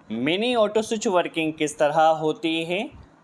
Mini auto switch working किस तरह होती है।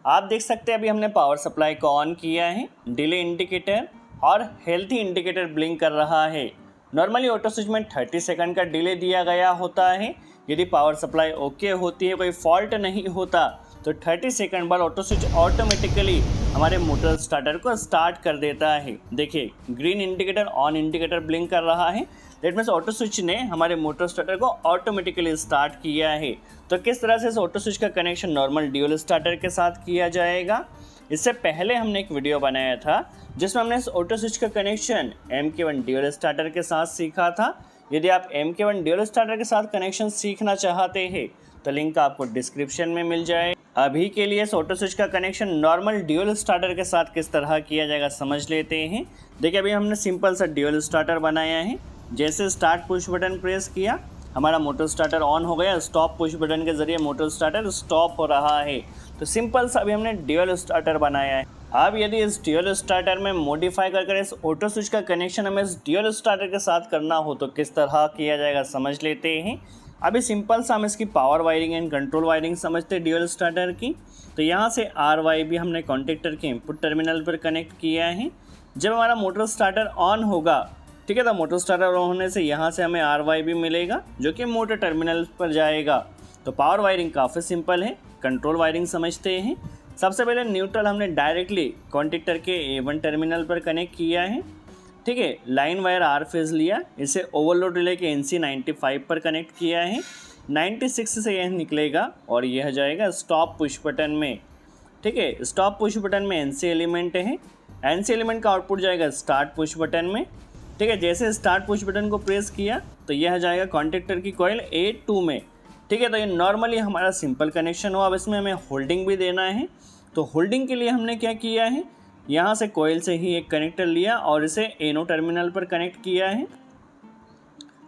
आप देख सकते हैं अभी हमने पावर सप्लाई को ऑन किया है। डिले इंडिकेटर और हेल्थी इंडिकेटर ब्लिंक कर रहा है। नॉर्मली ऑटो स्विच में 30 सेकंड का डिले दिया गया होता है। यदि पावर सप्लाई ओके होती है, कोई फॉल्ट नहीं होता, तो 30 सेकंड बाद ऑटो स्विच ऑटोमेटिकली हमारे मोटर स्टार्टर को स्टार्ट कर देता है। देखिए green indicator on indicator blink कर रहा है। दैट मीन्स ऑटो स्विच ने हमारे मोटर स्टार्टर को ऑटोमेटिकली स्टार्ट किया है। तो किस तरह से इस ऑटो स्विच का कनेक्शन नॉर्मल ड्यूल स्टार्टर के साथ किया जाएगा, इससे पहले हमने एक वीडियो बनाया था जिसमें हमने इस ऑटो स्विच का कनेक्शन MK1 ड्यूल स्टार्टर के साथ सीखा था। यदि आप MK1 ड्यूल स्टार्टर के साथ कनेक्शन सीखना चाहते हैं तो लिंक आपको डिस्क्रिप्शन में मिल जाए। अभी के लिए इस ऑटो स्विच का कनेक्शन नॉर्मल ड्यूल स्टार्टर के साथ किस तरह किया जाएगा समझ लेते हैं। देखिए अभी हमने सिंपल सा ड्यूल स्टार्टर बनाया है। जैसे स्टार्ट पुश बटन प्रेस किया, हमारा मोटर स्टार्टर ऑन हो गया। स्टॉप पुश बटन के जरिए मोटर स्टार्टर स्टॉप हो रहा है। तो सिंपल सा अभी हमने ड्यूल स्टार्टर बनाया है। अब यदि इस ड्यूल स्टार्टर में मॉडिफाई कर इस ऑटो स्विच का कनेक्शन हमें इस ड्यूल स्टार्टर के साथ करना हो तो किस तरह किया जाएगा समझ लेते हैं। अभी सिंपल सा हम इसकी power wiring and control wiring समझते हैं ड्यूल स्टार्टर की। तो यहाँ से RYB हमने कॉन्टेक्टर के इनपुट टर्मिनल पर कनेक्ट किया है। जब हमारा मोटर स्टार्टर ऑन होगा, ठीक है, तो मोटर स्टार्टर ऑन होने से यहाँ से हमें RYB मिलेगा जो कि मोटर टर्मिनल पर जाएगा। तो पावर वायरिंग काफ़ी सिंपल है। कंट्रोल वायरिंग समझते हैं। सबसे पहले न्यूट्रल हमने डायरेक्टली कॉन्टेक्टर के A1 टर्मिनल पर कनेक्ट किया है। ठीक है, लाइन वायर R फेज लिया, इसे ओवरलोड रिले के NC 95 पर कनेक्ट किया है। 96 से यह निकलेगा और यह जाएगा स्टॉप पुश बटन में। ठीक है, स्टॉप पुश बटन में NC एलिमेंट है। NC एलिमेंट का आउटपुट जाएगा स्टार्ट पुश बटन में। ठीक है, जैसे स्टार्ट पुश बटन को प्रेस किया तो यह जाएगा कॉन्टेक्टर की कॉइल A2 में। ठीक है, तो ये नॉर्मली हमारा सिंपल कनेक्शन हो। अब इसमें हमें होल्डिंग भी देना है। तो होल्डिंग के लिए हमने क्या किया है, यहाँ से कॉइल से ही एक कनेक्टर लिया और इसे एनो टर्मिनल पर कनेक्ट किया है।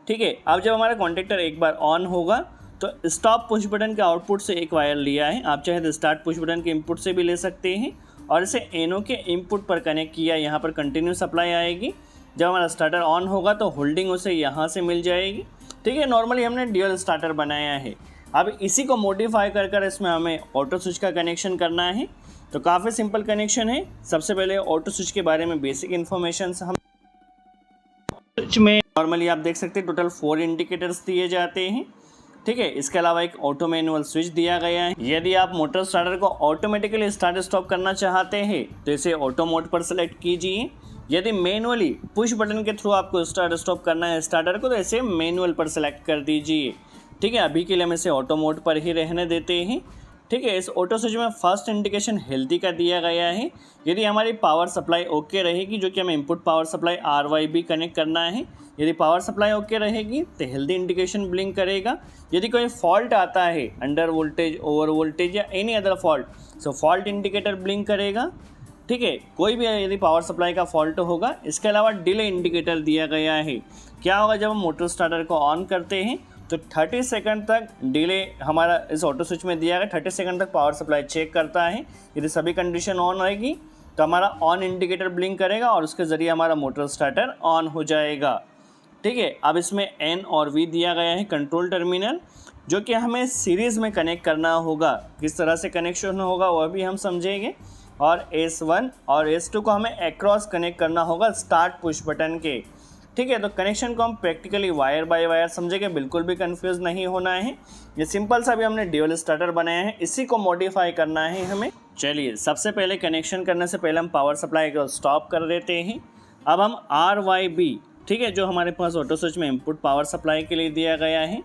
ठीक है, अब जब हमारा कॉन्टेक्टर एक बार ऑन होगा तो स्टॉप पुश बटन के आउटपुट से एक वायर लिया है। आप चाहे तो स्टार्ट पुश बटन के इनपुट से भी ले सकते हैं और इसे एनो के इनपुट पर कनेक्ट किया। यहाँ पर कंटिन्यू सप्लाई आएगी। जब हमारा स्टार्टर ऑन होगा तो होल्डिंग उसे यहाँ से मिल जाएगी। ठीक है, नॉर्मली हमने ड्यूल स्टार्टर बनाया है। अब इसी को मॉडिफाई कर इसमें हमें ऑटो स्विच का कनेक्शन करना है। तो काफ़ी सिंपल कनेक्शन है। सबसे पहले ऑटो स्विच के बारे में बेसिक इन्फॉर्मेशन हम स्विच में नॉर्मली आप देख सकते हैं टोटल 4 इंडिकेटर्स दिए जाते हैं। ठीक है, इसके अलावा एक ऑटो मैनुअल स्विच दिया गया है। यदि आप मोटर स्टार्टर को ऑटोमेटिकली स्टार्ट स्टॉप करना चाहते हैं तो इसे ऑटो मोड पर सेलेक्ट कीजिए। यदि मैनुअली पुश बटन के थ्रू आपको स्टार्ट स्टॉप करना है स्टार्टर को तो इसे मैनुअल पर सेलेक्ट कर दीजिए। ठीक है, अभी के लिए हम इसे ऑटो मोड पर ही रहने देते हैं। ठीक है, इस ऑटो स्विच में फर्स्ट इंडिकेशन हेल्थी का दिया गया है। यदि हमारी पावर सप्लाई ओके रहेगी, जो कि हमें input power supply RYB connect करना है, यदि पावर सप्लाई ओके रहेगी तो हेल्थी इंडिकेशन ब्लिंक करेगा। यदि कोई फॉल्ट आता है, अंडर वोल्टेज, ओवर वोल्टेज या एनी अदर फॉल्ट, सो फॉल्ट इंडिकेटर ब्लिंक करेगा। ठीक है, कोई भी यदि पावर सप्लाई का फॉल्ट होगा। इसके अलावा डिले इंडिकेटर दिया गया है। क्या होगा जब हम मोटर स्टार्टर को ऑन करते हैं तो 30 सेकंड तक डिले हमारा इस ऑटो स्विच में दिया गया। 30 सेकंड तक पावर सप्लाई चेक करता है। यदि सभी कंडीशन ऑन रहेगी तो हमारा ऑन इंडिकेटर ब्लिंक करेगा और उसके ज़रिए हमारा मोटर स्टार्टर ऑन हो जाएगा। ठीक है, अब इसमें N और V दिया गया है कंट्रोल टर्मिनल, जो कि हमें सीरीज़ में कनेक्ट करना होगा। किस तरह से कनेक्शन होगा वह भी हम समझेंगे। और S1 और S2 को हमें अक्रॉस कनेक्ट करना होगा स्टार्ट पुश बटन के। ठीक है, तो कनेक्शन को हम प्रैक्टिकली वायर बाय वायर समझेंगे, बिल्कुल भी कंफ्यूज नहीं होना है। ये सिंपल सा भी हमने ड्यूल स्टार्टर बनाया है, इसी को मॉडिफाई करना है हमें। चलिए, सबसे पहले कनेक्शन करने से पहले हम पावर सप्लाई को स्टॉप कर देते हैं। अब हम RYB, ठीक है, जो हमारे पास ऑटो स्विच में इनपुट पावर सप्लाई के लिए दिया गया है,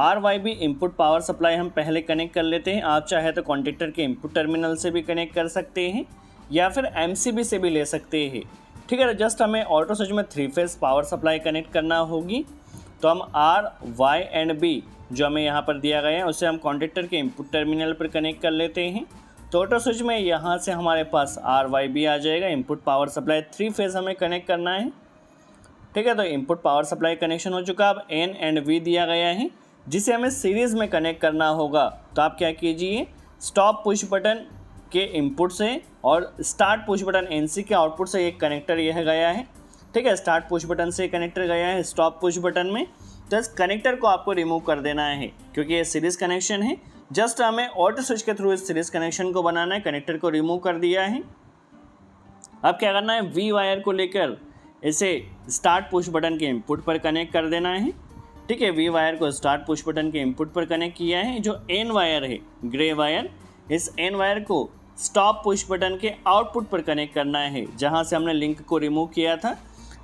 RYB इनपुट पावर सप्लाई हम पहले कनेक्ट कर लेते हैं। आप चाहे तो कॉन्टेक्टर के इनपुट टर्मिनल से भी कनेक्ट कर सकते हैं या फिर MCB से भी ले सकते हैं। ठीक है, जस्ट हमें ऑटो स्विच में 3 फेज पावर सप्लाई कनेक्ट करना होगी। तो हम R, Y एंड B जो हमें यहाँ पर दिया गया है उसे हम कॉन्टेक्टर के इनपुट टर्मिनल पर कनेक्ट कर लेते हैं। तो ऑटो स्विच में यहाँ से हमारे पास RYB आ जाएगा। इनपुट पावर सप्लाई 3 फेज हमें कनेक्ट करना है। ठीक है, तो इनपुट पावर सप्लाई कनेक्शन हो चुका। अब N एंड V दिया गया है जिसे हमें सीरीज़ में कनेक्ट करना होगा। तो आप क्या कीजिए, स्टॉप पुश बटन के इनपुट से और स्टार्ट पुश बटन NC के आउटपुट से एक कनेक्टर यह गया है। ठीक है, स्टार्ट पुश बटन से कनेक्टर गया है स्टॉप पुश बटन में। तो इस कनेक्टर को आपको रिमूव कर देना है क्योंकि ये सीरीज कनेक्शन है। जस्ट हमें ऑटो स्विच के थ्रू इस सीरीज कनेक्शन को बनाना है। कनेक्टर को रिमूव कर दिया है। अब क्या करना है, वी वायर को लेकर इसे स्टार्ट पुश बटन के इनपुट पर कनेक्ट कर देना है। ठीक है, वी वायर को स्टार्ट पुश बटन के इनपुट पर कनेक्ट किया है। जो एन वायर है, ग्रे वायर, इस एन वायर को स्टॉप पुश बटन के आउटपुट पर कनेक्ट करना है जहां से हमने लिंक को रिमूव किया था।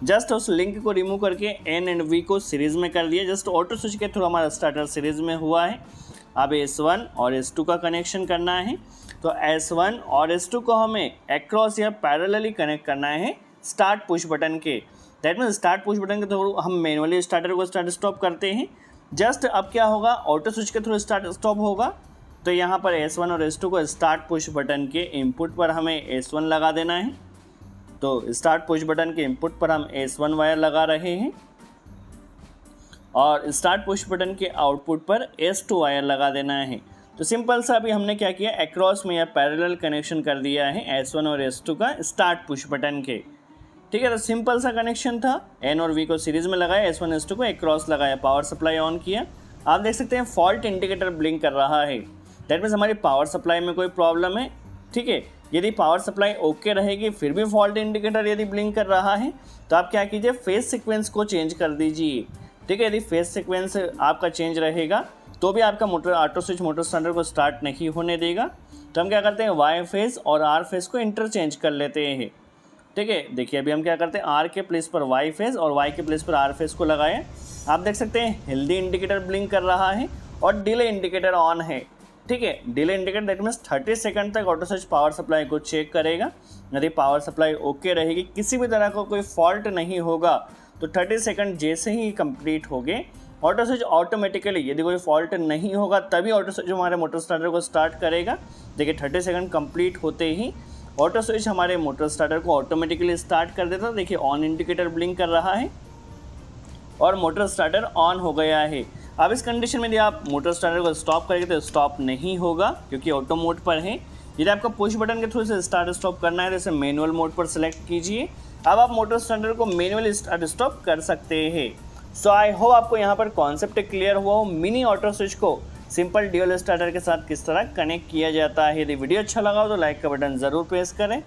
जस्ट उस लिंक को रिमूव करके एन एंड वी को सीरीज़ में कर दिया। जस्ट ऑटो स्विच के थ्रू हमारा स्टार्टर सीरीज़ में हुआ है। अब S1 और S2 का कनेक्शन करना है। तो S1 और S2 को हमें अक्रॉस या पैरेलली कनेक्ट करना है स्टार्ट पुश बटन के। That means start push button के थ्रू हम मैनुअली स्टार्टर को स्टार्ट स्टॉप करते हैं। जस्ट अब क्या होगा, ऑटो स्विच के थ्रू स्टार्ट स्टॉप होगा। तो यहाँ पर S1 और S2 को स्टार्ट पुश बटन के इनपुट पर हमें S1 लगा देना है। तो स्टार्ट पुश बटन के इनपुट पर हम S1 वायर लगा रहे हैं और स्टार्ट पुश बटन के आउटपुट पर S2 वायर लगा देना है। तो सिंपल सा अभी हमने क्या किया, अक्रॉस में या पैरेलल कनेक्शन कर दिया है S1 और S2 का स्टार्ट पुश बटन के। ठीक है, तो सिंपल सा कनेक्शन था। N और V को सीरीज में लगाया, S1 S2 को अक्रॉस लगाया, पावर सप्लाई ऑन किया। आप देख सकते हैं फॉल्ट इंडिकेटर ब्लिंक कर रहा है। दैट मीन्स हमारी पावर सप्लाई में कोई प्रॉब्लम है। ठीक है, यदि पावर सप्लाई ओके रहेगी फिर भी फॉल्ट इंडिकेटर यदि ब्लिंक कर रहा है तो आप क्या कीजिए, फेज सीक्वेंस को चेंज कर दीजिए। ठीक है, यदि फेज सीक्वेंस आपका चेंज रहेगा तो भी आपका motor auto switch motor starter को स्टार्ट नहीं होने देगा। तो हम क्या करते हैं, वाई फेज और आर फेज को इंटरचेंज कर लेते हैं। ठीक है, देखिए अभी हम क्या करते हैं, आर के प्लेस पर वाई फेज और वाई के प्लेस पर आर फेज को लगाएं। आप देख सकते हैं हेल्दी इंडिकेटर ब्लिंक कर रहा है और डिले इंडिकेटर ऑन है। ठीक है, delay indicator that means 30 second तक ऑटो स्विच पावर सप्लाई को चेक करेगा। यदि पावर सप्लाई ओके रहेगी, किसी भी तरह का कोई फॉल्ट नहीं होगा, तो 30 सेकंड जैसे ही कंप्लीट हो गए ऑटो स्विच ऑटोमेटिकली, यदि कोई फॉल्ट नहीं होगा तभी ऑटो स्विच हमारे मोटर स्टार्टर को स्टार्ट करेगा। देखिए 30 सेकंड कंप्लीट होते ही ऑटो स्विच हमारे मोटर स्टार्टर को ऑटोमेटिकली स्टार्ट कर देता। देखिए ऑन इंडिकेटर ब्लिंक कर रहा है और मोटर स्टार्टर ऑन हो गया है। अब इस कंडीशन में यदि आप मोटर स्टार्टर को स्टॉप करेंगे तो स्टॉप नहीं होगा क्योंकि ऑटो मोड पर है। यदि आपको पुश बटन के थ्रू से स्टार्ट स्टॉप करना है तो इसे मैनुअल मोड पर सेलेक्ट कीजिए। अब आप मोटर स्टार्टर को मैनुअली स्टार्ट स्टॉप कर सकते हैं। सो आई होप आपको यहाँ पर कॉन्सेप्ट क्लियर हुआ हो, मिनी ऑटो स्विच को सिंपल ड्यूल स्टार्टर के साथ किस तरह कनेक्ट किया जाता है। यदि वीडियो अच्छा लगा हो तो लाइक का बटन ज़रूर प्रेस करें